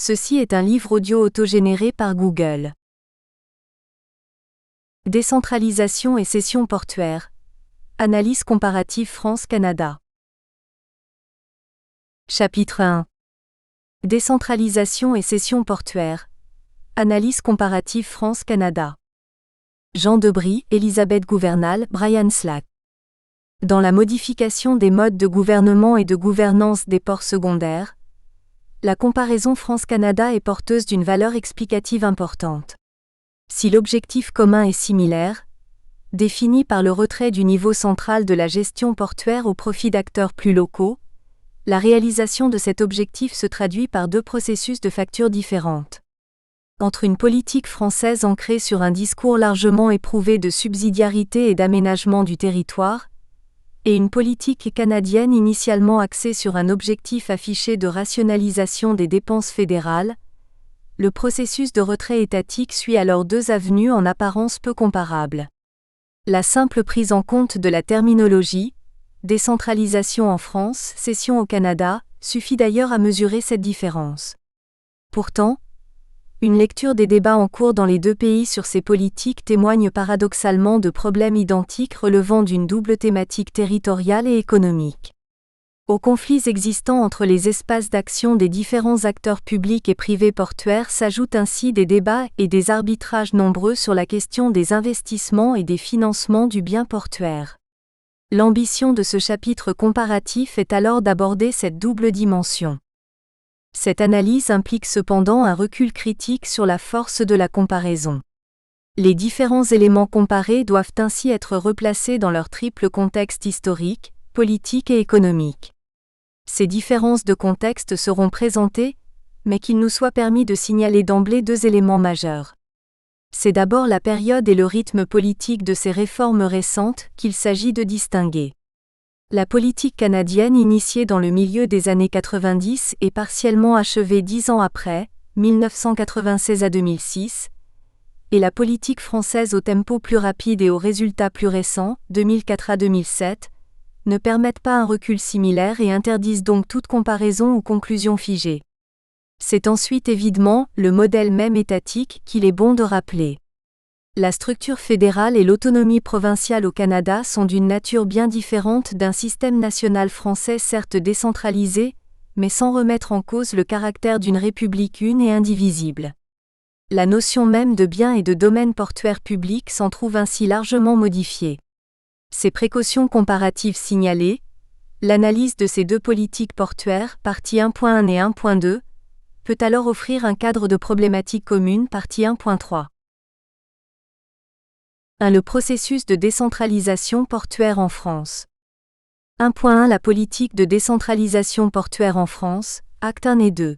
Ceci est un livre audio autogénéré par Google. Décentralisation et cession portuaire. Analyse comparative France-Canada. Chapitre 1. Décentralisation et cession portuaire. Analyse comparative France-Canada. Jean Debry, Elisabeth Gouvernal, Brian Slack. Dans la modification des modes de gouvernement et de gouvernance des ports secondaires, la comparaison France-Canada est porteuse d'une valeur explicative importante. Si l'objectif commun est similaire, défini par le retrait du niveau central de la gestion portuaire au profit d'acteurs plus locaux, la réalisation de cet objectif se traduit par deux processus de facture différentes. Entre une politique française ancrée sur un discours largement éprouvé de subsidiarité et d'aménagement du territoire, et une politique canadienne initialement axée sur un objectif affiché de rationalisation des dépenses fédérales, le processus de retrait étatique suit alors deux avenues en apparence peu comparables. La simple prise en compte de la terminologie, décentralisation en France, cession au Canada, suffit d'ailleurs à mesurer cette différence. Pourtant, une lecture des débats en cours dans les deux pays sur ces politiques témoigne paradoxalement de problèmes identiques relevant d'une double thématique territoriale et économique. Aux conflits existants entre les espaces d'action des différents acteurs publics et privés portuaires s'ajoutent ainsi des débats et des arbitrages nombreux sur la question des investissements et des financements du bien portuaire. L'ambition de ce chapitre comparatif est alors d'aborder cette double dimension. Cette analyse implique cependant un recul critique sur la force de la comparaison. Les différents éléments comparés doivent ainsi être replacés dans leur triple contexte historique, politique et économique. Ces différences de contexte seront présentées, mais qu'il nous soit permis de signaler d'emblée deux éléments majeurs. C'est d'abord la période et le rythme politique de ces réformes récentes qu'il s'agit de distinguer. La politique canadienne initiée dans le milieu des années 90 et partiellement achevée 10 ans après, 1996 à 2006, et la politique française au tempo plus rapide et aux résultats plus récents, 2004 à 2007, ne permettent pas un recul similaire et interdisent donc toute comparaison ou conclusion figée. C'est ensuite évidemment le modèle même étatique qu'il est bon de rappeler. La structure fédérale et l'autonomie provinciale au Canada sont d'une nature bien différente d'un système national français certes décentralisé, mais sans remettre en cause le caractère d'une république une et indivisible. La notion même de bien et de domaine portuaire public s'en trouve ainsi largement modifiée. Ces précautions comparatives signalées, l'analyse de ces deux politiques portuaires, partie 1.1 et 1.2, peut alors offrir un cadre de problématiques communes, partie 1.3. 1. Le processus de décentralisation portuaire en France. 1.1 La politique de décentralisation portuaire en France, actes 1 et 2.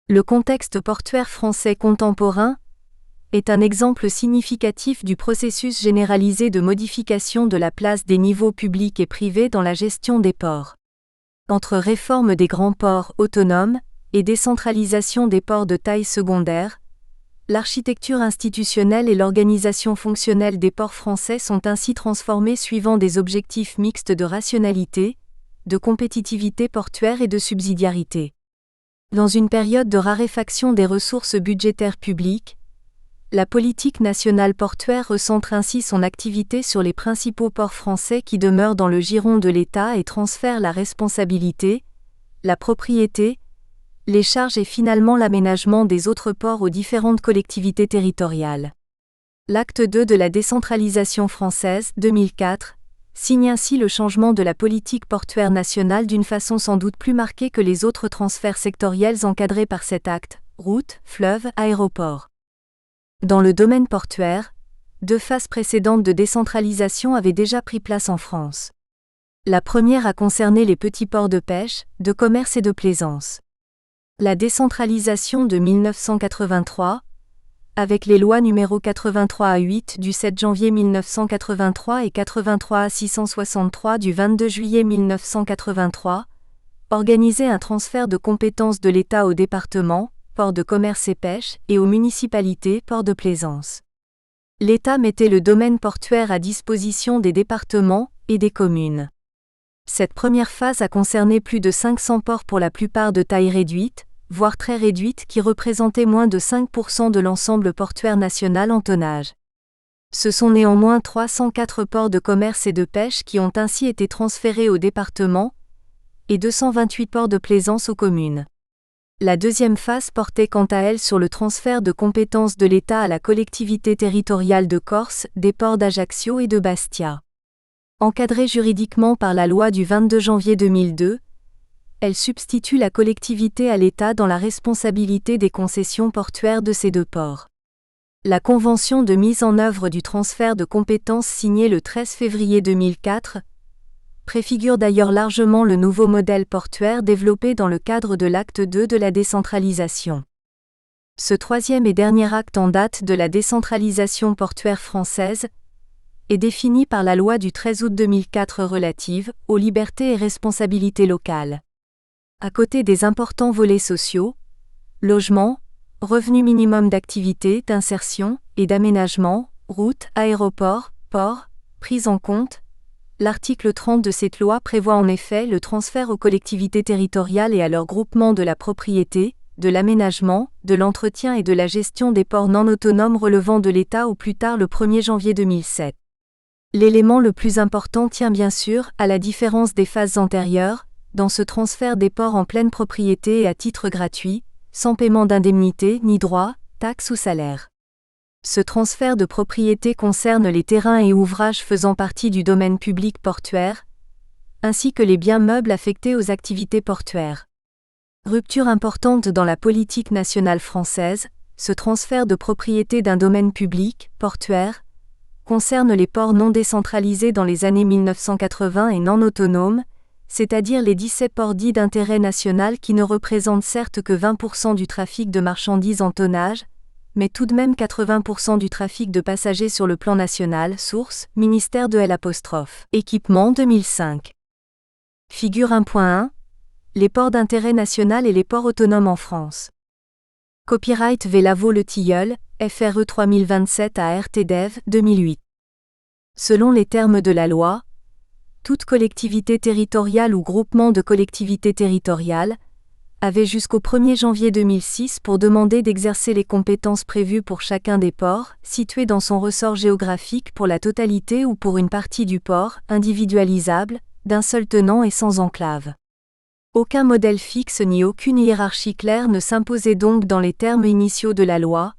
Le contexte portuaire français contemporain est un exemple significatif du processus généralisé de modification de la place des niveaux publics et privés dans la gestion des ports. Entre réforme des grands ports autonomes et décentralisation des ports de taille secondaire, l'architecture institutionnelle et l'organisation fonctionnelle des ports français sont ainsi transformées suivant des objectifs mixtes de rationalité, de compétitivité portuaire et de subsidiarité. Dans une période de raréfaction des ressources budgétaires publiques, la politique nationale portuaire recentre ainsi son activité sur les principaux ports français qui demeurent dans le giron de l'État et transfère la responsabilité, la propriété, les charges et finalement l'aménagement des autres ports aux différentes collectivités territoriales. L'acte 2 de la décentralisation française, 2004, signe ainsi le changement de la politique portuaire nationale d'une façon sans doute plus marquée que les autres transferts sectoriels encadrés par cet acte, routes, fleuves, aéroports. Dans le domaine portuaire, deux phases précédentes de décentralisation avaient déjà pris place en France. La première a concerné les petits ports de pêche, de commerce et de plaisance. La décentralisation de 1983, avec les lois numéro 83A8 du 7 janvier 1983 et 83A663 du 22 juillet 1983, organisait un transfert de compétences de l'État aux départements, ports de commerce et pêche, et aux municipalités, ports de plaisance. L'État mettait le domaine portuaire à disposition des départements et des communes. Cette première phase a concerné plus de 500 ports pour la plupart de taille réduite, voire très réduite qui représentait moins de 5% de l'ensemble portuaire national en tonnage. Ce sont néanmoins 304 ports de commerce et de pêche qui ont ainsi été transférés au département, et 228 ports de plaisance aux communes. La deuxième phase portait quant à elle sur le transfert de compétences de l'État à la collectivité territoriale de Corse, des ports d'Ajaccio et de Bastia. Encadrée juridiquement par la loi du 22 janvier 2002, elle substitue la collectivité à l'État dans la responsabilité des concessions portuaires de ces deux ports. La convention de mise en œuvre du transfert de compétences signée le 13 février 2004 préfigure d'ailleurs largement le nouveau modèle portuaire développé dans le cadre de l'acte 2 de la décentralisation. Ce troisième et dernier acte en date de la décentralisation portuaire française est défini par la loi du 13 août 2004 relative aux libertés et responsabilités locales. À côté des importants volets sociaux, logement, revenu minimum d'activité, d'insertion et d'aménagement, routes, aéroports, ports, prise en compte, l'article 30 de cette loi prévoit en effet le transfert aux collectivités territoriales et à leurs groupements de la propriété, de l'aménagement, de l'entretien et de la gestion des ports non autonomes relevant de l'État au plus tard le 1er janvier 2007. L'élément le plus important tient bien sûr, à la différence des phases antérieures, dans ce transfert des ports en pleine propriété et à titre gratuit, sans paiement d'indemnité ni droits, taxes ou salaires. Ce transfert de propriété concerne les terrains et ouvrages faisant partie du domaine public portuaire, ainsi que les biens meubles affectés aux activités portuaires. Rupture importante dans la politique nationale française, ce transfert de propriété d'un domaine public, portuaire, concerne les ports non décentralisés dans les années 1980 et non autonomes, c'est-à-dire les 17 ports dits d'intérêt national qui ne représentent certes que 20% du trafic de marchandises en tonnage, mais tout de même 80% du trafic de passagers sur le plan national. Source, ministère de L'. Équipement 2005. Figure 1.1. Les ports d'intérêt national et les ports autonomes en France. Copyright V. Lavaux Le Tilleul, FRE 3027 à RTDev, 2008. Selon les termes de la loi, toute collectivité territoriale ou groupement de collectivités territoriales avait jusqu'au 1er janvier 2006 pour demander d'exercer les compétences prévues pour chacun des ports, situés dans son ressort géographique pour la totalité ou pour une partie du port, individualisable, d'un seul tenant et sans enclave. Aucun modèle fixe ni aucune hiérarchie claire ne s'imposait donc dans les termes initiaux de la loi,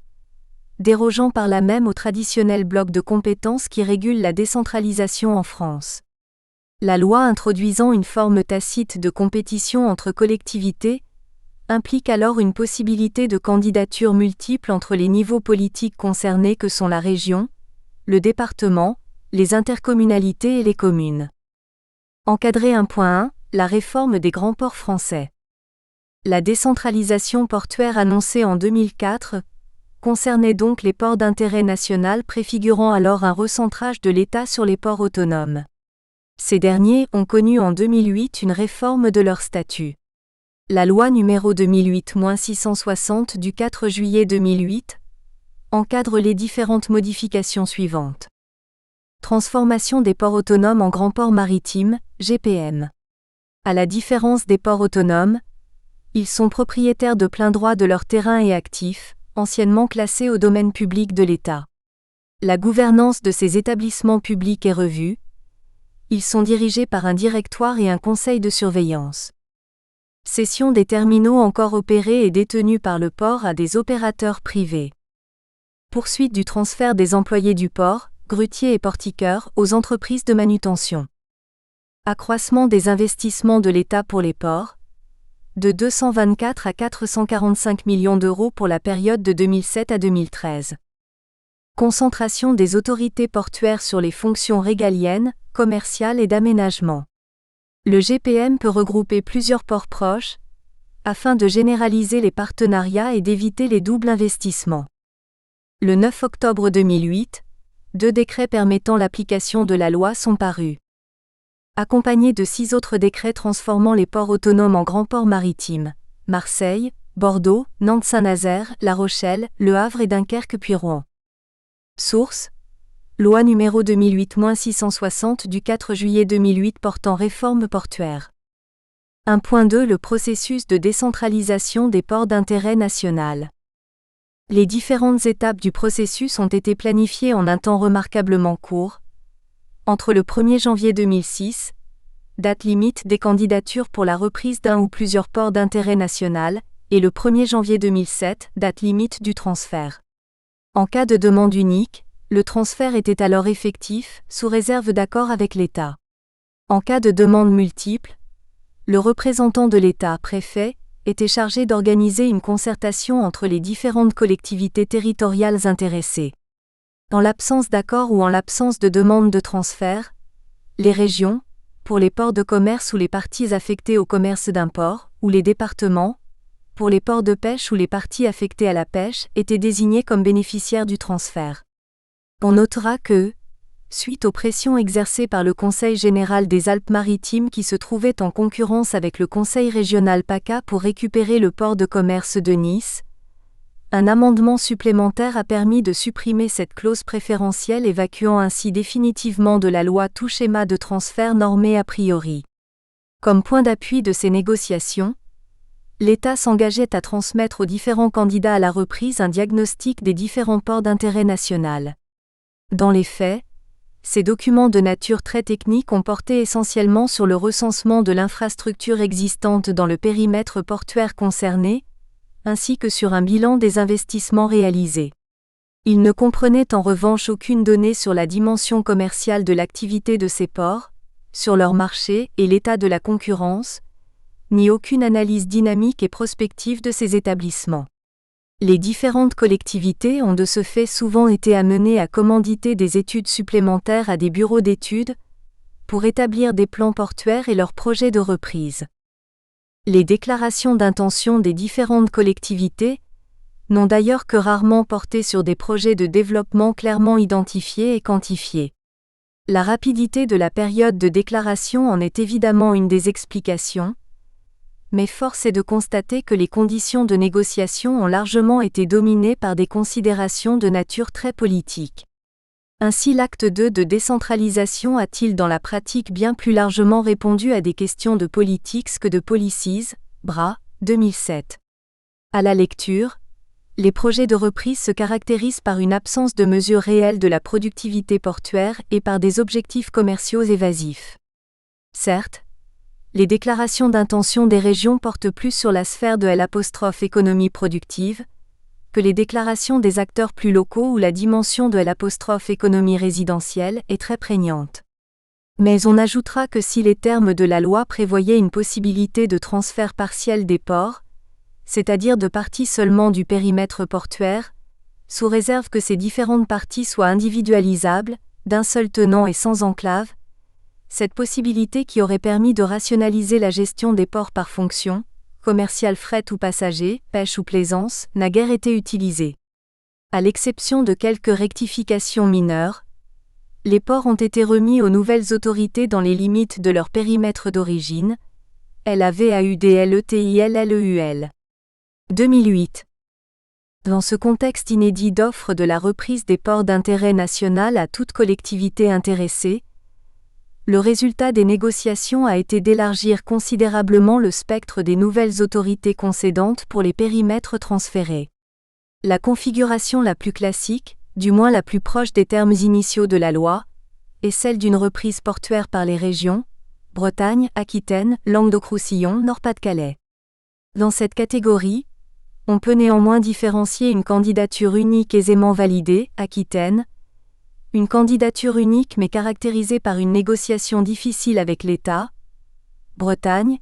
dérogeant par là même au traditionnel bloc de compétences qui régule la décentralisation en France. La loi introduisant une forme tacite de compétition entre collectivités implique alors une possibilité de candidature multiple entre les niveaux politiques concernés que sont la région, le département, les intercommunalités et les communes. Encadrer 1.1, la réforme des grands ports français. La décentralisation portuaire annoncée en 2004 concernait donc les ports d'intérêt national préfigurant alors un recentrage de l'État sur les ports autonomes. Ces derniers ont connu en 2008 une réforme de leur statut. La loi numéro 2008-660 du 4 juillet 2008 encadre les différentes modifications suivantes. Transformation des ports autonomes en grands ports maritimes, GPM. À la différence des ports autonomes, ils sont propriétaires de plein droit de leur terrain et actifs, anciennement classés au domaine public de l'État. La gouvernance de ces établissements publics est revue. Ils sont dirigés par un directoire et un conseil de surveillance. Cession des terminaux encore opérés et détenus par le port à des opérateurs privés. Poursuite du transfert des employés du port, grutiers et portiqueurs, aux entreprises de manutention. Accroissement des investissements de l'État pour les ports, de 224 à 445 millions d'euros pour la période de 2007 à 2013. Concentration des autorités portuaires sur les fonctions régaliennes, commerciales et d'aménagement. Le GPM peut regrouper plusieurs ports proches, afin de généraliser les partenariats et d'éviter les doubles investissements. Le 9 octobre 2008, 2 décrets permettant l'application de la loi sont parus. Accompagnés de 6 autres décrets transformant les ports autonomes en grands ports maritimes, Marseille, Bordeaux, Nantes-Saint-Nazaire, La Rochelle, Le Havre et Dunkerque puis Rouen. Source: Loi numéro 2008-660 du 4 juillet 2008 portant réforme portuaire. 1.2 Le processus de décentralisation des ports d'intérêt national. Les différentes étapes du processus ont été planifiées en un temps remarquablement court. Entre le 1er janvier 2006, date limite des candidatures pour la reprise d'un ou plusieurs ports d'intérêt national, et le 1er janvier 2007, date limite du transfert. En cas de demande unique, le transfert était alors effectif, sous réserve d'accord avec l'État. En cas de demande multiple, le représentant de l'État, préfet, était chargé d'organiser une concertation entre les différentes collectivités territoriales intéressées. En l'absence d'accord ou en l'absence de demande de transfert, les régions, pour les ports de commerce ou les parties affectées au commerce d'un port, ou les départements, pour les ports de pêche ou les parties affectées à la pêche, étaient désignés comme bénéficiaires du transfert. On notera que, suite aux pressions exercées par le Conseil général des Alpes-Maritimes qui se trouvait en concurrence avec le Conseil régional PACA pour récupérer le port de commerce de Nice, un amendement supplémentaire a permis de supprimer cette clause préférentielle, évacuant ainsi définitivement de la loi tout schéma de transfert normé a priori. Comme point d'appui de ces négociations, l'État s'engageait à transmettre aux différents candidats à la reprise un diagnostic des différents ports d'intérêt national. Dans les faits, ces documents de nature très technique ont porté essentiellement sur le recensement de l'infrastructure existante dans le périmètre portuaire concerné, ainsi que sur un bilan des investissements réalisés. Ils ne comprenaient en revanche aucune donnée sur la dimension commerciale de l'activité de ces ports, sur leur marché et l'état de la concurrence, ni aucune analyse dynamique et prospective de ces établissements. Les différentes collectivités ont de ce fait souvent été amenées à commanditer des études supplémentaires à des bureaux d'études, pour établir des plans portuaires et leurs projets de reprise. Les déclarations d'intention des différentes collectivités n'ont d'ailleurs que rarement porté sur des projets de développement clairement identifiés et quantifiés. La rapidité de la période de déclaration en est évidemment une des explications, mais force est de constater que les conditions de négociation ont largement été dominées par des considérations de nature très politique. Ainsi l'acte 2 de décentralisation a-t-il dans la pratique bien plus largement répondu à des questions de politics que de policies, Bras, 2007. À la lecture, les projets de reprise se caractérisent par une absence de mesure réelle de la productivité portuaire et par des objectifs commerciaux évasifs. Certes, les déclarations d'intention des régions portent plus sur la sphère de l'économie productive, que les déclarations des acteurs plus locaux où la dimension de l'économie résidentielle est très prégnante. Mais on ajoutera que si les termes de la loi prévoyaient une possibilité de transfert partiel des ports, c'est-à-dire de parties seulement du périmètre portuaire, sous réserve que ces différentes parties soient individualisables, d'un seul tenant et sans enclave, cette possibilité qui aurait permis de rationaliser la gestion des ports par fonction, commercial fret ou passager, pêche ou plaisance, n'a guère été utilisée. À l'exception de quelques rectifications mineures, les ports ont été remis aux nouvelles autorités dans les limites de leur périmètre d'origine, LAVAUDLETILLEUL. 2008. Dans ce contexte inédit d'offre de la reprise des ports d'intérêt national à toute collectivité intéressée, le résultat des négociations a été d'élargir considérablement le spectre des nouvelles autorités concédantes pour les périmètres transférés. La configuration la plus classique, du moins la plus proche des termes initiaux de la loi, est celle d'une reprise portuaire par les régions, Bretagne, Aquitaine, Languedoc-Roussillon, Nord-Pas-de-Calais. Dans cette catégorie, on peut néanmoins différencier une candidature unique aisément validée, Aquitaine, une candidature unique mais caractérisée par une négociation difficile avec l'État, Bretagne,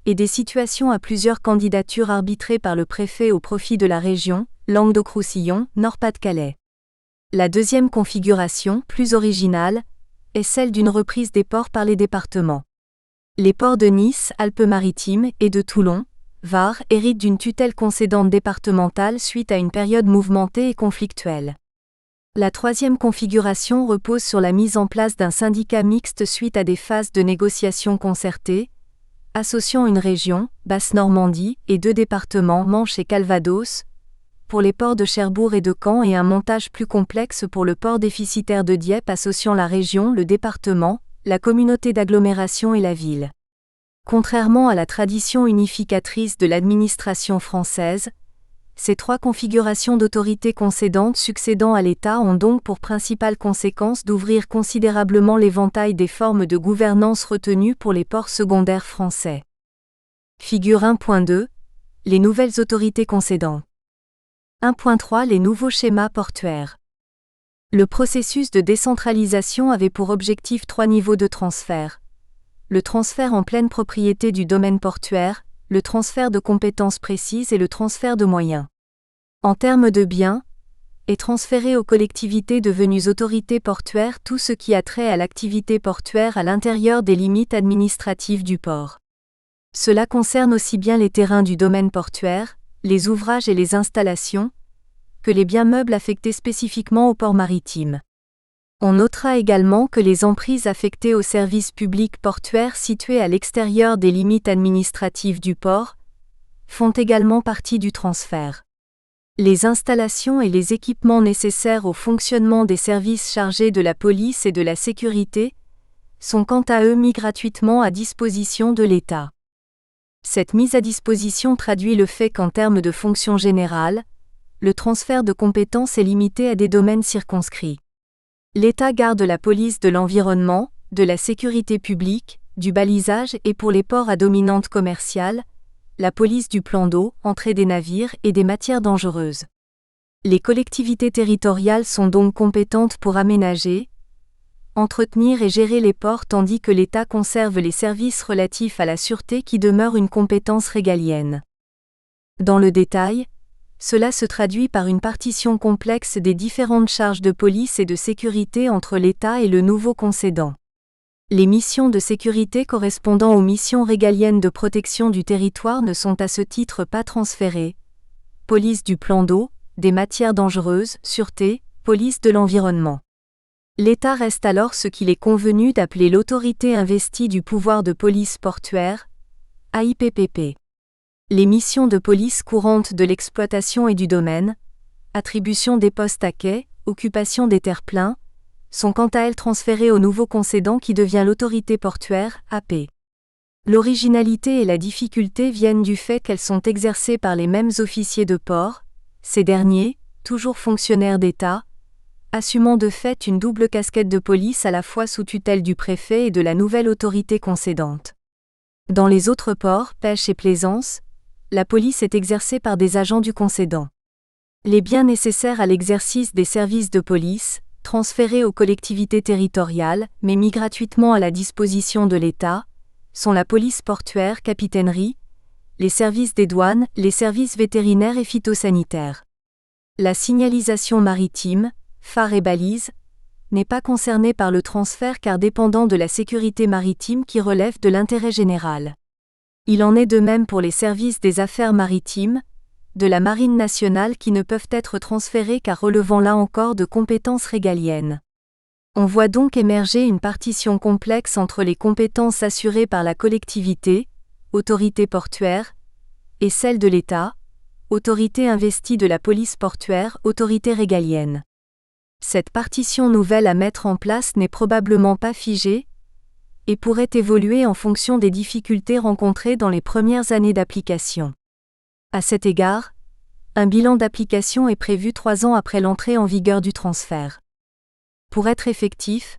et des situations à plusieurs candidatures arbitrées par le préfet au profit de la région, Languedoc-Roussillon, Nord-Pas-de-Calais. La deuxième configuration, plus originale, est celle d'une reprise des ports par les départements. Les ports de Nice, Alpes-Maritimes, et de Toulon, Var, héritent d'une tutelle concédante départementale suite à une période mouvementée et conflictuelle. La troisième configuration repose sur la mise en place d'un syndicat mixte suite à des phases de négociation concertées, associant une région, Basse-Normandie, et 2 départements, Manche et Calvados, pour les ports de Cherbourg et de Caen et un montage plus complexe pour le port déficitaire de Dieppe associant la région, le département, la communauté d'agglomération et la ville. Contrairement à la tradition unificatrice de l'administration française, ces trois configurations d'autorité concédante succédant à l'État ont donc pour principale conséquence d'ouvrir considérablement l'éventail des formes de gouvernance retenues pour les ports secondaires français. Figure 1.2. Les nouvelles autorités concédantes. 1.3. Les nouveaux schémas portuaires. Le processus de décentralisation avait pour objectif 3 niveaux de transfert. Le transfert en pleine propriété du domaine portuaire, le transfert de compétences précises et le transfert de moyens. En termes de biens, est transféré aux collectivités devenues autorités portuaires tout ce qui a trait à l'activité portuaire à l'intérieur des limites administratives du port. Cela concerne aussi bien les terrains du domaine portuaire, les ouvrages et les installations, que les biens meubles affectés spécifiquement au port maritime. On notera également que les emprises affectées aux services publics portuaires situés à l'extérieur des limites administratives du port font également partie du transfert. Les installations et les équipements nécessaires au fonctionnement des services chargés de la police et de la sécurité sont quant à eux mis gratuitement à disposition de l'État. Cette mise à disposition traduit le fait qu'en termes de fonction générale, le transfert de compétences est limité à des domaines circonscrits. L'État garde la police de l'environnement, de la sécurité publique, du balisage et pour les ports à dominante commerciale, la police du plan d'eau, entrée des navires et des matières dangereuses. Les collectivités territoriales sont donc compétentes pour aménager, entretenir et gérer les ports tandis que l'État conserve les services relatifs à la sûreté qui demeurent une compétence régalienne. Dans le détail, cela se traduit par une partition complexe des différentes charges de police et de sécurité entre l'État et le nouveau concédant. Les missions de sécurité correspondant aux missions régaliennes de protection du territoire ne sont à ce titre pas transférées. Police du plan d'eau, des matières dangereuses, sûreté, police de l'environnement. L'État reste alors ce qu'il est convenu d'appeler l'autorité investie du pouvoir de police portuaire, AIPPP. Les missions de police courantes de l'exploitation et du domaine, attribution des postes à quai, occupation des terre-pleins, sont quant à elles transférées au nouveau concédant qui devient l'autorité portuaire, AP. L'originalité et la difficulté viennent du fait qu'elles sont exercées par les mêmes officiers de port, ces derniers, toujours fonctionnaires d'État, assumant de fait une double casquette de police à la fois sous tutelle du préfet et de la nouvelle autorité concédante. Dans les autres ports, pêche et plaisance, la police est exercée par des agents du concédant. Les biens nécessaires à l'exercice des services de police, transférés aux collectivités territoriales, mais mis gratuitement à la disposition de l'État, sont la police portuaire, capitainerie, les services des douanes, les services vétérinaires et phytosanitaires. La signalisation maritime, phares et balises, n'est pas concernée par le transfert car dépendant de la sécurité maritime qui relève de l'intérêt général. Il en est de même pour les services des affaires maritimes, de la Marine nationale qui ne peuvent être transférés car relevant là encore de compétences régaliennes. On voit donc émerger une partition complexe entre les compétences assurées par la collectivité, autorité portuaire, et celles de l'État, autorité investie de la police portuaire, autorité régalienne. Cette partition nouvelle à mettre en place n'est probablement pas figée, et pourrait évoluer en fonction des difficultés rencontrées dans les premières années d'application. À cet égard, un bilan d'application est prévu 3 ans après l'entrée en vigueur du transfert. Pour être effectif,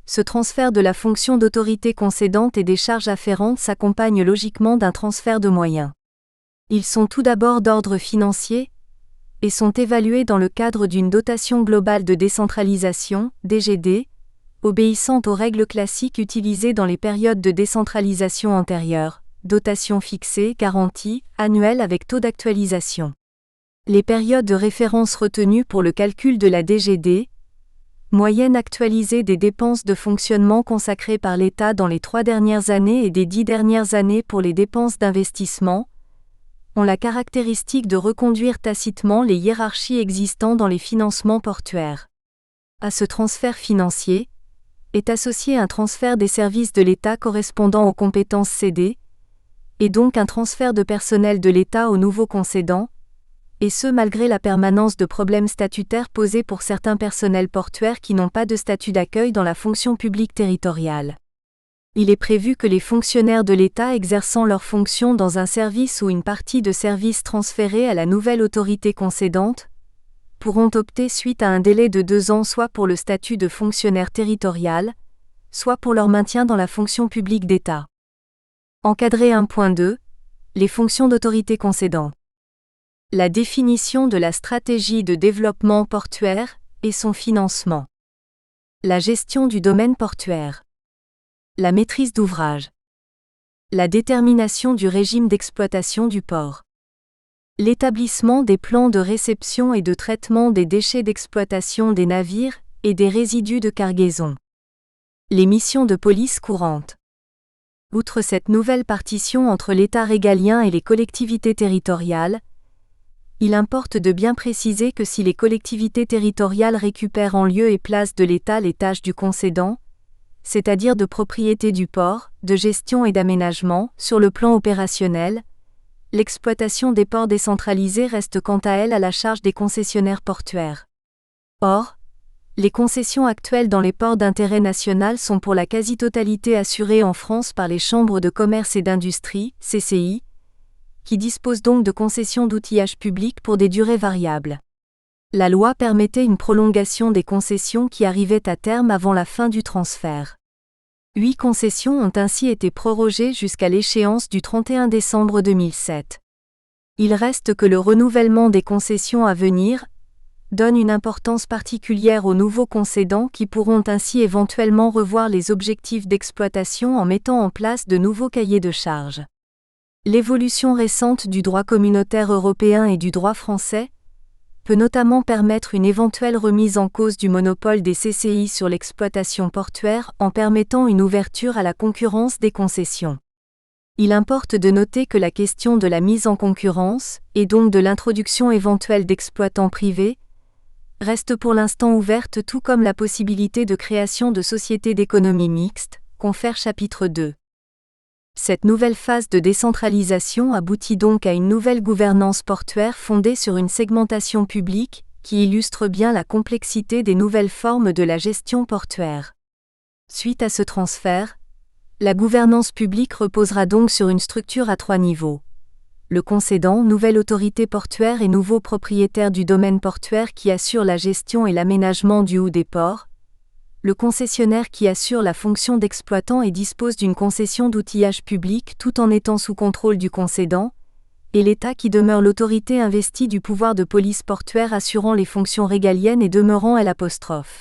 ce transfert de la fonction d'autorité concédante et des charges afférentes s'accompagne logiquement d'un transfert de moyens. Ils sont tout d'abord d'ordre financier, et sont évalués dans le cadre d'une dotation globale de décentralisation, DGD, obéissant aux règles classiques utilisées dans les périodes de décentralisation antérieures, dotation fixée, garantie, annuelle avec taux d'actualisation. Les périodes de référence retenues pour le calcul de la DGD, moyenne actualisée des dépenses de fonctionnement consacrées par l'État dans les 3 dernières années et des 10 dernières années pour les dépenses d'investissement, ont la caractéristique de reconduire tacitement les hiérarchies existant dans les financements portuaires. À ce transfert financier, est associé un transfert des services de l'État correspondant aux compétences cédées, et donc un transfert de personnel de l'État au nouveau concédant, et ce malgré la permanence de problèmes statutaires posés pour certains personnels portuaires qui n'ont pas de statut d'accueil dans la fonction publique territoriale. Il est prévu que les fonctionnaires de l'État exerçant leurs fonctions dans un service ou une partie de service transférée à la nouvelle autorité concédante pourront opter suite à un délai de 2 ans soit pour le statut de fonctionnaire territorial, soit pour leur maintien dans la fonction publique d'État. Encadré 1.2. Les fonctions d'autorité concédante. La définition de la stratégie de développement portuaire et son financement. La gestion du domaine portuaire. La maîtrise d'ouvrage. La détermination du régime d'exploitation du port. L'établissement des plans de réception et de traitement des déchets d'exploitation des navires et des résidus de cargaison. Les missions de police courantes. Outre cette nouvelle partition entre l'État régalien et les collectivités territoriales, il importe de bien préciser que si les collectivités territoriales récupèrent en lieu et place de l'État les tâches du concédant, c'est-à-dire de propriété du port, de gestion et d'aménagement, sur le plan opérationnel, l'exploitation des ports décentralisés reste quant à elle à la charge des concessionnaires portuaires. Or, les concessions actuelles dans les ports d'intérêt national sont pour la quasi-totalité assurées en France par les chambres de commerce et d'industrie, CCI, qui disposent donc de concessions d'outillage public pour des durées variables. La loi permettait une prolongation des concessions qui arrivaient à terme avant la fin du transfert. 8 concessions ont ainsi été prorogées jusqu'à l'échéance du 31 décembre 2007. Il reste que le renouvellement des concessions à venir donne une importance particulière aux nouveaux concédants qui pourront ainsi éventuellement revoir les objectifs d'exploitation en mettant en place de nouveaux cahiers de charges. L'évolution récente du droit communautaire européen et du droit français peut notamment permettre une éventuelle remise en cause du monopole des CCI sur l'exploitation portuaire en permettant une ouverture à la concurrence des concessions. Il importe de noter que la question de la mise en concurrence, et donc de l'introduction éventuelle d'exploitants privés, reste pour l'instant ouverte tout comme la possibilité de création de sociétés d'économie mixte, confère chapitre 2. Cette nouvelle phase de décentralisation aboutit donc à une nouvelle gouvernance portuaire fondée sur une segmentation publique, qui illustre bien la complexité des nouvelles formes de la gestion portuaire. Suite à ce transfert, la gouvernance publique reposera donc sur une structure à 3 niveaux. Le concédant, nouvelle autorité portuaire et nouveau propriétaire du domaine portuaire qui assure la gestion et l'aménagement du ou des ports. Le concessionnaire qui assure la fonction d'exploitant et dispose d'une concession d'outillage public tout en étant sous contrôle du concédant, et l'État qui demeure l'autorité investie du pouvoir de police portuaire assurant les fonctions régaliennes et demeurant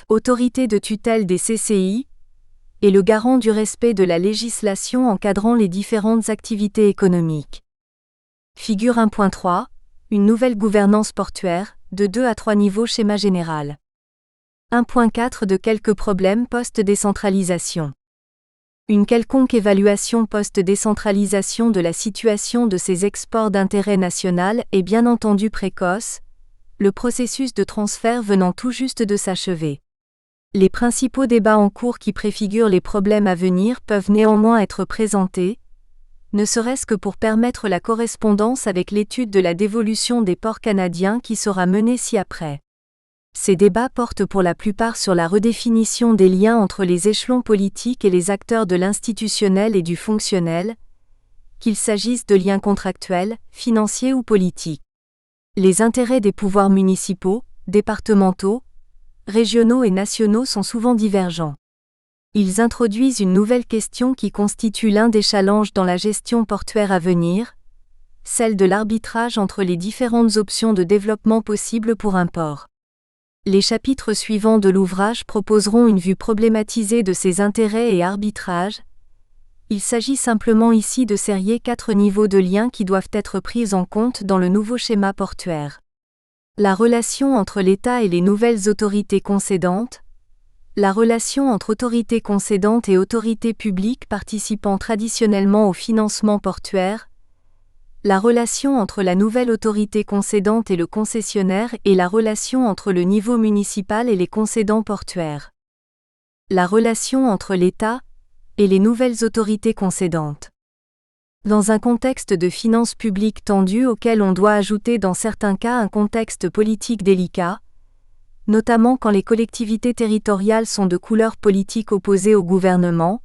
autorité de tutelle des CCI, et le garant du respect de la législation encadrant les différentes activités économiques. Figure 1.3, une nouvelle gouvernance portuaire, de 2 à 3 niveaux schéma général. 1.4 de quelques problèmes post-décentralisation. Une quelconque évaluation post-décentralisation de la situation de ces exports d'intérêt national est bien entendu précoce, le processus de transfert venant tout juste de s'achever. Les principaux débats en cours qui préfigurent les problèmes à venir peuvent néanmoins être présentés, ne serait-ce que pour permettre la correspondance avec l'étude de la dévolution des ports canadiens qui sera menée ci-après. Ces débats portent pour la plupart sur la redéfinition des liens entre les échelons politiques et les acteurs de l'institutionnel et du fonctionnel, qu'il s'agisse de liens contractuels, financiers ou politiques. Les intérêts des pouvoirs municipaux, départementaux, régionaux et nationaux sont souvent divergents. Ils introduisent une nouvelle question qui constitue l'un des challenges dans la gestion portuaire à venir, celle de l'arbitrage entre les différentes options de développement possibles pour un port. Les chapitres suivants de l'ouvrage proposeront une vue problématisée de ces intérêts et arbitrages. Il s'agit simplement ici de serrer 4 niveaux de liens qui doivent être pris en compte dans le nouveau schéma portuaire. La relation entre l'État et les nouvelles autorités concédantes, la relation entre autorités concédantes et autorités publiques participant traditionnellement au financement portuaire, la relation entre la nouvelle autorité concédante et le concessionnaire et la relation entre le niveau municipal et les concédants portuaires. La relation entre l'État et les nouvelles autorités concédantes. Dans un contexte de finances publiques tendues auquel on doit ajouter dans certains cas un contexte politique délicat, notamment quand les collectivités territoriales sont de couleur politique opposée au gouvernement,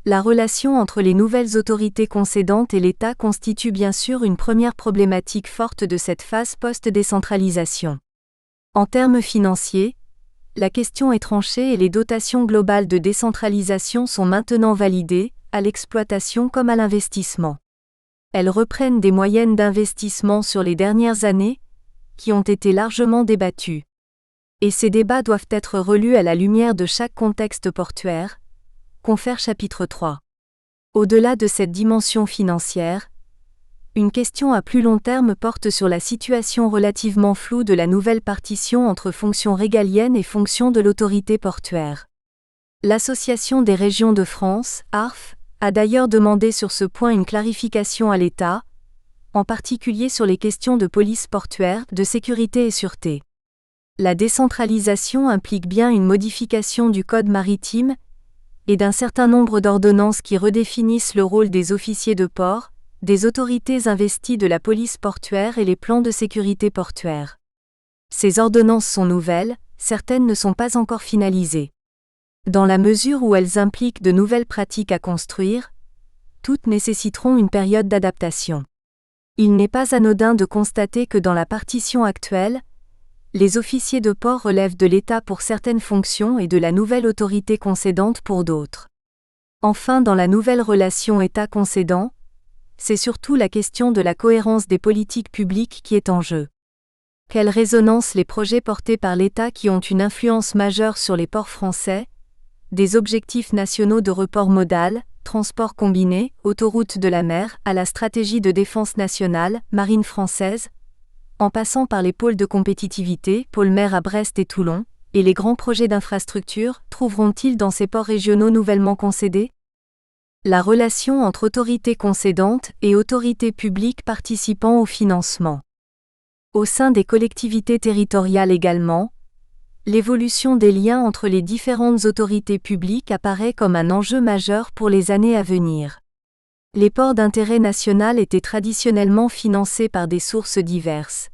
La relation entre les nouvelles autorités concédantes et l'État constitue bien sûr une première problématique forte de cette phase post-décentralisation. En termes financiers, la question est tranchée et les dotations globales de décentralisation sont maintenant validées, à l'exploitation comme à l'investissement. Elles reprennent des moyennes d'investissement sur les dernières années, qui ont été largement débattues. Et ces débats doivent être relus à la lumière de chaque contexte portuaire. Confère chapitre 3. Au-delà de cette dimension financière, une question à plus long terme porte sur la situation relativement floue de la nouvelle partition entre fonctions régaliennes et fonctions de l'autorité portuaire. L'Association des régions de France, ARF, a d'ailleurs demandé sur ce point une clarification à l'État, en particulier sur les questions de police portuaire, de sécurité et sûreté. La décentralisation implique bien une modification du Code maritime et d'un certain nombre d'ordonnances qui redéfinissent le rôle des officiers de port, des autorités investies de la police portuaire et les plans de sécurité portuaire. Ces ordonnances sont nouvelles, certaines ne sont pas encore finalisées. Dans la mesure où elles impliquent de nouvelles pratiques à construire, toutes nécessiteront une période d'adaptation. Il n'est pas anodin de constater que dans la partition actuelle, les officiers de port relèvent de l'État pour certaines fonctions et de la nouvelle autorité concédante pour d'autres. Enfin, dans la nouvelle relation État-concédant, c'est surtout la question de la cohérence des politiques publiques qui est en jeu. Quelle résonance les projets portés par l'État qui ont une influence majeure sur les ports français, des objectifs nationaux de report modal, transport combiné, autoroute de la mer, à la stratégie de défense nationale, marine française, en passant par les pôles de compétitivité, pôle mer à Brest et Toulon, et les grands projets d'infrastructure, trouveront-ils dans ces ports régionaux nouvellement concédés? La relation entre autorités concédantes et autorités publiques participant au financement. Au sein des collectivités territoriales également, l'évolution des liens entre les différentes autorités publiques apparaît comme un enjeu majeur pour les années à venir. Les ports d'intérêt national étaient traditionnellement financés par des sources diverses.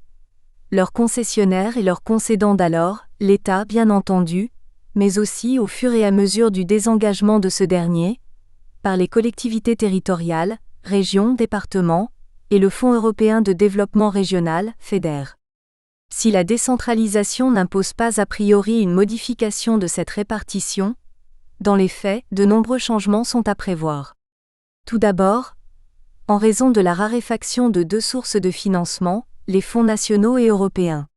Leurs concessionnaires et leurs concédants d'alors, l'État bien entendu, mais aussi au fur et à mesure du désengagement de ce dernier, par les collectivités territoriales, régions, départements, et le Fonds européen de développement régional, FEDER. Si la décentralisation n'impose pas a priori une modification de cette répartition, dans les faits, de nombreux changements sont à prévoir. Tout d'abord, en raison de la raréfaction de deux sources de financement, les fonds nationaux et européens.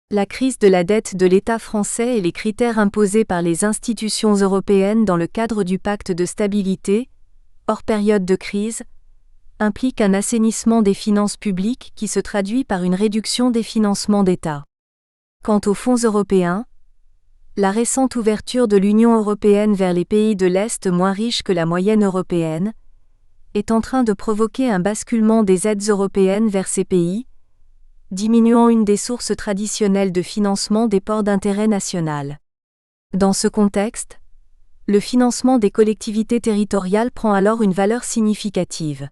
La crise de la dette de l'État français et les critères imposés par les institutions européennes dans le cadre du pacte de stabilité, hors période de crise, impliquent un assainissement des finances publiques qui se traduit par une réduction des financements d'État. Quant aux fonds européens, la récente ouverture de l'Union européenne vers les pays de l'Est moins riches que la moyenne européenne, est en train de provoquer un basculement des aides européennes vers ces pays, diminuant une des sources traditionnelles de financement des ports d'intérêt national. Dans ce contexte, le financement des collectivités territoriales prend alors une valeur significative.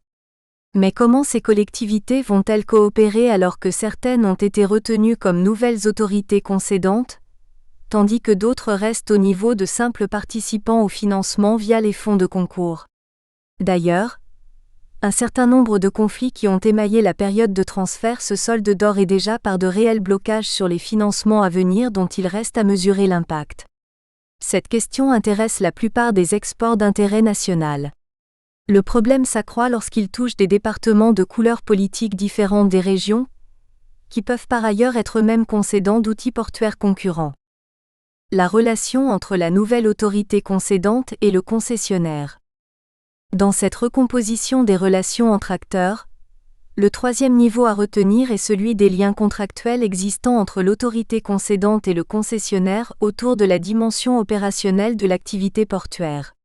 Mais comment ces collectivités vont-elles coopérer alors que certaines ont été retenues comme nouvelles autorités concédantes, tandis que d'autres restent au niveau de simples participants au financement via les fonds de concours? D'ailleurs, un certain nombre de conflits qui ont émaillé la période de transfert se soldent d'ores et déjà par de réels blocages sur les financements à venir dont il reste à mesurer l'impact. Cette question intéresse la plupart des exports d'intérêt national. Le problème s'accroît lorsqu'il touche des départements de couleurs politiques différentes des régions, qui peuvent par ailleurs être eux-mêmes concédants d'outils portuaires concurrents. La relation entre la nouvelle autorité concédante et le concessionnaire. Dans cette recomposition des relations entre acteurs, le troisième niveau à retenir est celui des liens contractuels existant entre l'autorité concédante et le concessionnaire autour de la dimension opérationnelle de l'activité portuaire.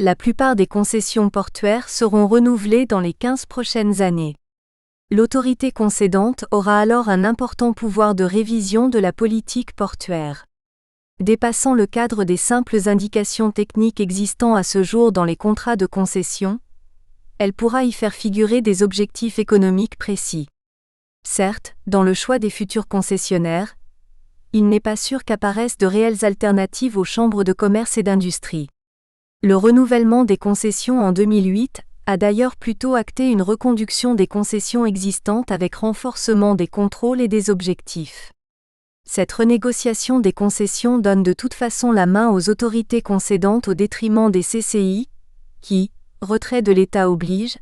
La plupart des concessions portuaires seront renouvelées dans les 15 prochaines années. L'autorité concédante aura alors un important pouvoir de révision de la politique portuaire. Dépassant le cadre des simples indications techniques existant à ce jour dans les contrats de concession, elle pourra y faire figurer des objectifs économiques précis. Certes, dans le choix des futurs concessionnaires, il n'est pas sûr qu'apparaissent de réelles alternatives aux chambres de commerce et d'industrie. Le renouvellement des concessions en 2008 a d'ailleurs plutôt acté une reconduction des concessions existantes avec renforcement des contrôles et des objectifs. Cette renégociation des concessions donne de toute façon la main aux autorités concédantes au détriment des CCI, qui, retrait de l'État oblige,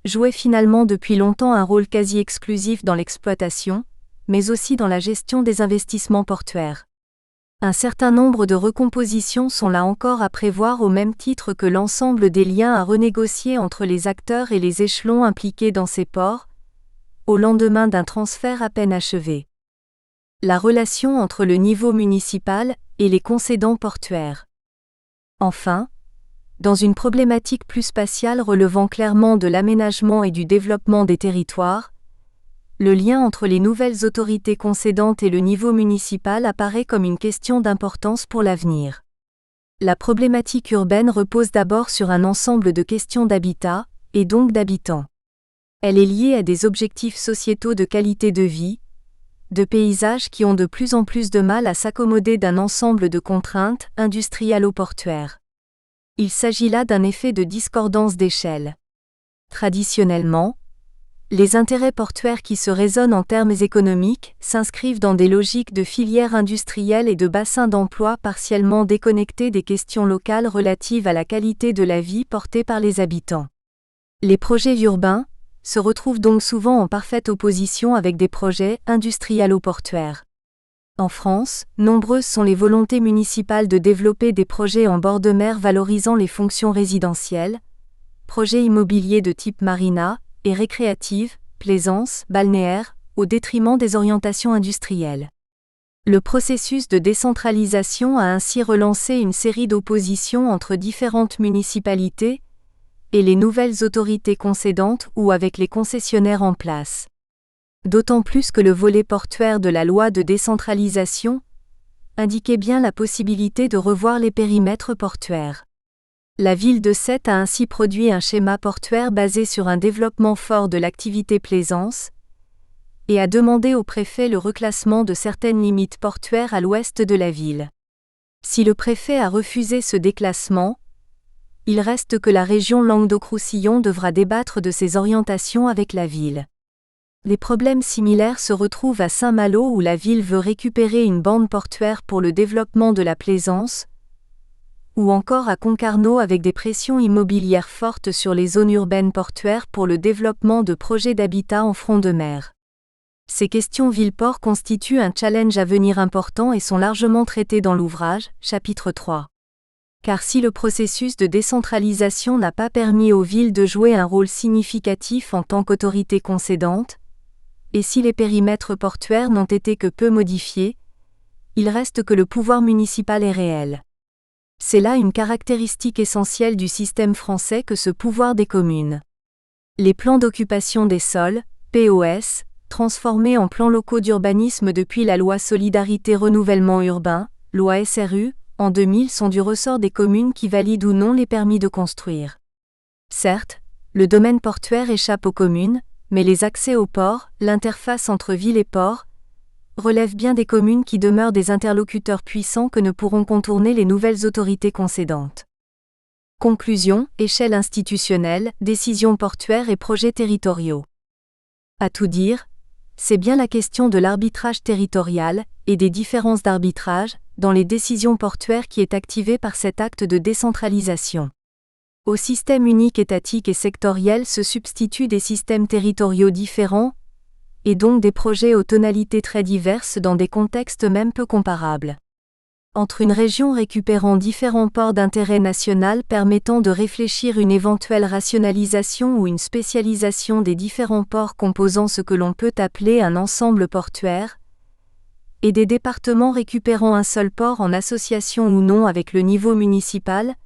jouaient finalement depuis longtemps un rôle quasi exclusif dans l'exploitation, mais aussi dans la gestion des investissements portuaires. Un certain nombre de recompositions sont là encore à prévoir au même titre que l'ensemble des liens à renégocier entre les acteurs et les échelons impliqués dans ces ports, au lendemain d'un transfert à peine achevé. La relation entre le niveau municipal et les concédants portuaires. Enfin, dans une problématique plus spatiale relevant clairement de l'aménagement et du développement des territoires, le lien entre les nouvelles autorités concédantes et le niveau municipal apparaît comme une question d'importance pour l'avenir. La problématique urbaine repose d'abord sur un ensemble de questions d'habitat, et donc d'habitants. Elle est liée à des objectifs sociétaux de qualité de vie, de paysages qui ont de plus en plus de mal à s'accommoder d'un ensemble de contraintes industrialo-portuaires. Il s'agit là d'un effet de discordance d'échelle. Traditionnellement, les intérêts portuaires qui se raisonnent en termes économiques s'inscrivent dans des logiques de filières industrielles et de bassins d'emploi partiellement déconnectés des questions locales relatives à la qualité de la vie portée par les habitants. Les projets urbains se retrouvent donc souvent en parfaite opposition avec des projets industrialo-portuaires. En France, nombreuses sont les volontés municipales de développer des projets en bord de mer valorisant les fonctions résidentielles, projets immobiliers de type marina, et récréatives, plaisance, balnéaire, au détriment des orientations industrielles. Le processus de décentralisation a ainsi relancé une série d'oppositions entre différentes municipalités et les nouvelles autorités concédantes ou avec les concessionnaires en place. D'autant plus que le volet portuaire de la loi de décentralisation indiquait bien la possibilité de revoir les périmètres portuaires. La ville de Sète a ainsi produit un schéma portuaire basé sur un développement fort de l'activité plaisance et a demandé au préfet le reclassement de certaines limites portuaires à l'ouest de la ville. Si le préfet a refusé ce déclassement, il reste que la région Languedoc-Roussillon devra débattre de ses orientations avec la ville. Des problèmes similaires se retrouvent à Saint-Malo où la ville veut récupérer une bande portuaire pour le développement de la plaisance, ou encore à Concarneau avec des pressions immobilières fortes sur les zones urbaines portuaires pour le développement de projets d'habitat en front de mer. Ces questions ville-port constituent un challenge à venir important et sont largement traitées dans l'ouvrage, chapitre 3. Car si le processus de décentralisation n'a pas permis aux villes de jouer un rôle significatif en tant qu'autorité concédante, et si les périmètres portuaires n'ont été que peu modifiés, il reste que le pouvoir municipal est réel. C'est là une caractéristique essentielle du système français que ce pouvoir des communes. Les plans d'occupation des sols, POS, transformés en plans locaux d'urbanisme depuis la loi Solidarité Renouvellement Urbain, loi SRU, en 2000 sont du ressort des communes qui valident ou non les permis de construire. Certes, le domaine portuaire échappe aux communes, mais les accès aux ports, l'interface entre ville et port, relèvent bien des communes qui demeurent des interlocuteurs puissants que ne pourront contourner les nouvelles autorités concédantes. Conclusion, échelle institutionnelle, décisions portuaires et projets territoriaux. À tout dire, c'est bien la question de l'arbitrage territorial, et des différences d'arbitrage, dans les décisions portuaires qui est activée par cet acte de décentralisation. Au système unique étatique et sectoriel se substituent des systèmes territoriaux différents, et donc des projets aux tonalités très diverses dans des contextes même peu comparables. Entre une région récupérant différents ports d'intérêt national permettant de réfléchir une éventuelle rationalisation ou une spécialisation des différents ports composant ce que l'on peut appeler un ensemble portuaire, et des départements récupérant un seul port en association ou non avec le niveau municipal,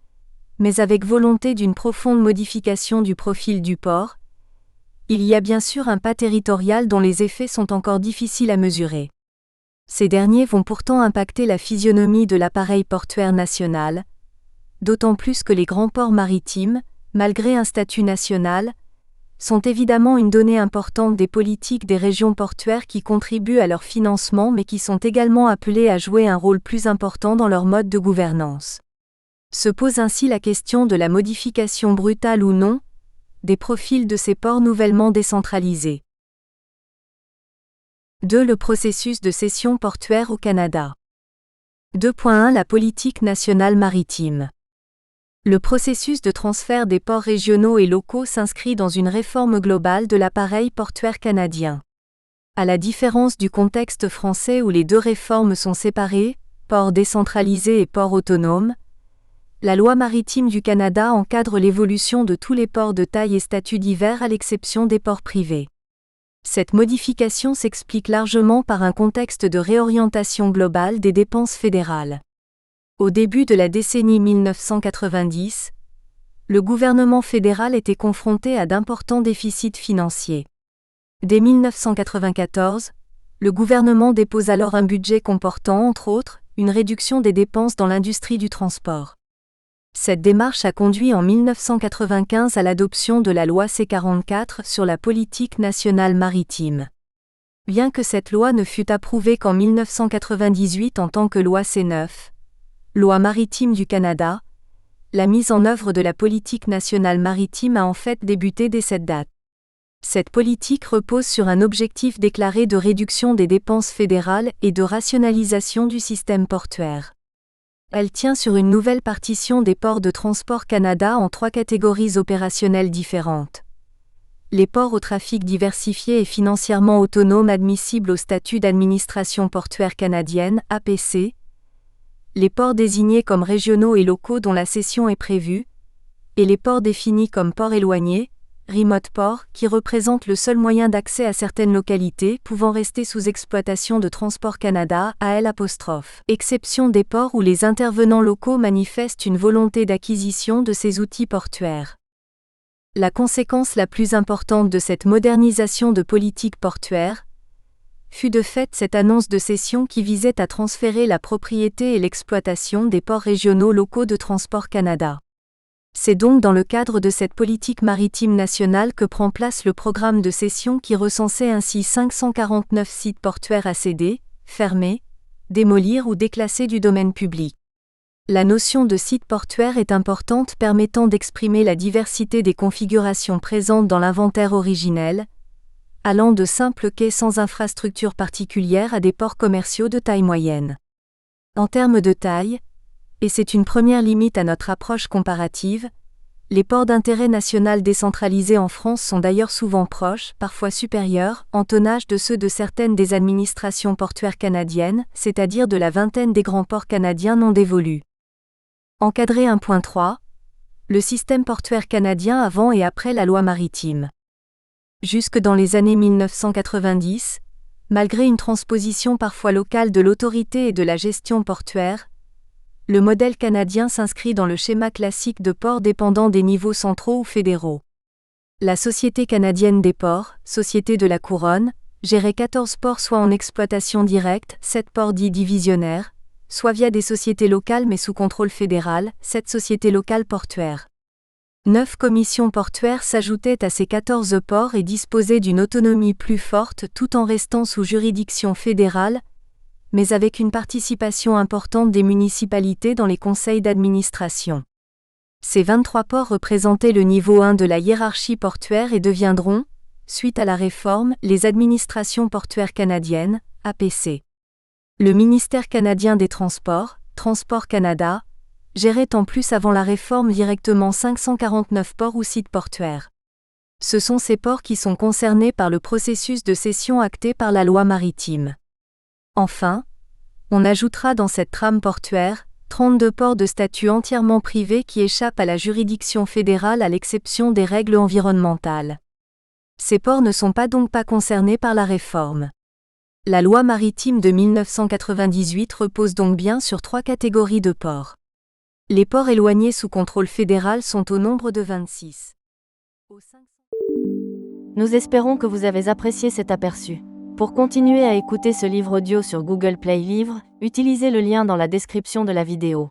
mais avec volonté d'une profonde modification du profil du port, il y a bien sûr un pas territorial dont les effets sont encore difficiles à mesurer. Ces derniers vont pourtant impacter la physionomie de l'appareil portuaire national, d'autant plus que les grands ports maritimes, malgré un statut national, sont évidemment une donnée importante des politiques des régions portuaires qui contribuent à leur financement mais qui sont également appelés à jouer un rôle plus important dans leur mode de gouvernance. Se pose ainsi la question de la modification brutale ou non des profils de ces ports nouvellement décentralisés. 2. Le processus de cession portuaire au Canada. 2.1 La politique nationale maritime. Le processus de transfert des ports régionaux et locaux s'inscrit dans une réforme globale de l'appareil portuaire canadien. À la différence du contexte français où les deux réformes sont séparées, ports décentralisés et ports autonomes, la loi maritime du Canada encadre l'évolution de tous les ports de taille et statut divers à l'exception des ports privés. Cette modification s'explique largement par un contexte de réorientation globale des dépenses fédérales. Au début de la décennie 1990, le gouvernement fédéral était confronté à d'importants déficits financiers. Dès 1994, le gouvernement dépose alors un budget comportant, entre autres, une réduction des dépenses dans l'industrie du transport. Cette démarche a conduit en 1995 à l'adoption de la loi C-44 sur la politique nationale maritime. Bien que cette loi ne fût approuvée qu'en 1998 en tant que loi C-9, loi maritime du Canada, la mise en œuvre de la politique nationale maritime a en fait débuté dès cette date. Cette politique repose sur un objectif déclaré de réduction des dépenses fédérales et de rationalisation du système portuaire. Elle tient sur une nouvelle partition des ports de Transport Canada en 3 catégories opérationnelles différentes. Les ports au trafic diversifié et financièrement autonomes admissibles au statut d'administration portuaire canadienne, APC. Les ports désignés comme régionaux et locaux dont la cession est prévue. Et les ports définis comme ports éloignés, remote ports, qui représentent le seul moyen d'accès à certaines localités pouvant rester sous exploitation de Transport Canada, AL'. Exception des ports où les intervenants locaux manifestent une volonté d'acquisition de ces outils portuaires. La conséquence la plus importante de cette modernisation de politique portuaire fut de fait cette annonce de cession qui visait à transférer la propriété et l'exploitation des ports régionaux locaux de Transport Canada. C'est donc dans le cadre de cette politique maritime nationale que prend place le programme de cession qui recensait ainsi 549 sites portuaires à céder, fermer, démolir ou déclasser du domaine public. La notion de site portuaire est importante permettant d'exprimer la diversité des configurations présentes dans l'inventaire originel, allant de simples quais sans infrastructure particulière à des ports commerciaux de taille moyenne. En termes de taille, et c'est une première limite à notre approche comparative, les ports d'intérêt national décentralisés en France sont d'ailleurs souvent proches, parfois supérieurs, en tonnage de ceux de certaines des administrations portuaires canadiennes, c'est-à-dire de la vingtaine des grands ports canadiens non dévolus. Encadré 1.3. Le système portuaire canadien avant et après la loi maritime. Jusque dans les années 1990, malgré une transposition parfois locale de l'autorité et de la gestion portuaire, le modèle canadien s'inscrit dans le schéma classique de ports dépendant des niveaux centraux ou fédéraux. La Société canadienne des ports, Société de la Couronne, gérait 14 ports soit en exploitation directe, 7 ports dits divisionnaires, soit via des sociétés locales mais sous contrôle fédéral, 7 sociétés locales portuaires. 9 commissions portuaires s'ajoutaient à ces 14 ports et disposaient d'une autonomie plus forte tout en restant sous juridiction fédérale, mais avec une participation importante des municipalités dans les conseils d'administration. Ces 23 ports représentaient le niveau 1 de la hiérarchie portuaire et deviendront, suite à la réforme, les administrations portuaires canadiennes, APC. Le ministère canadien des Transports, Transport Canada, gérait en plus avant la réforme directement 549 ports ou sites portuaires. Ce sont ces ports qui sont concernés par le processus de cession acté par la loi maritime. Enfin, on ajoutera dans cette trame portuaire 32 ports de statut entièrement privé qui échappent à la juridiction fédérale à l'exception des règles environnementales. Ces ports ne sont donc pas concernés par la réforme. La loi maritime de 1998 repose donc bien sur 3 catégories de ports. Les ports éloignés sous contrôle fédéral sont au nombre de 26. Nous espérons que vous avez apprécié cet aperçu. Pour continuer à écouter ce livre audio sur Google Play Livres, utilisez le lien dans la description de la vidéo.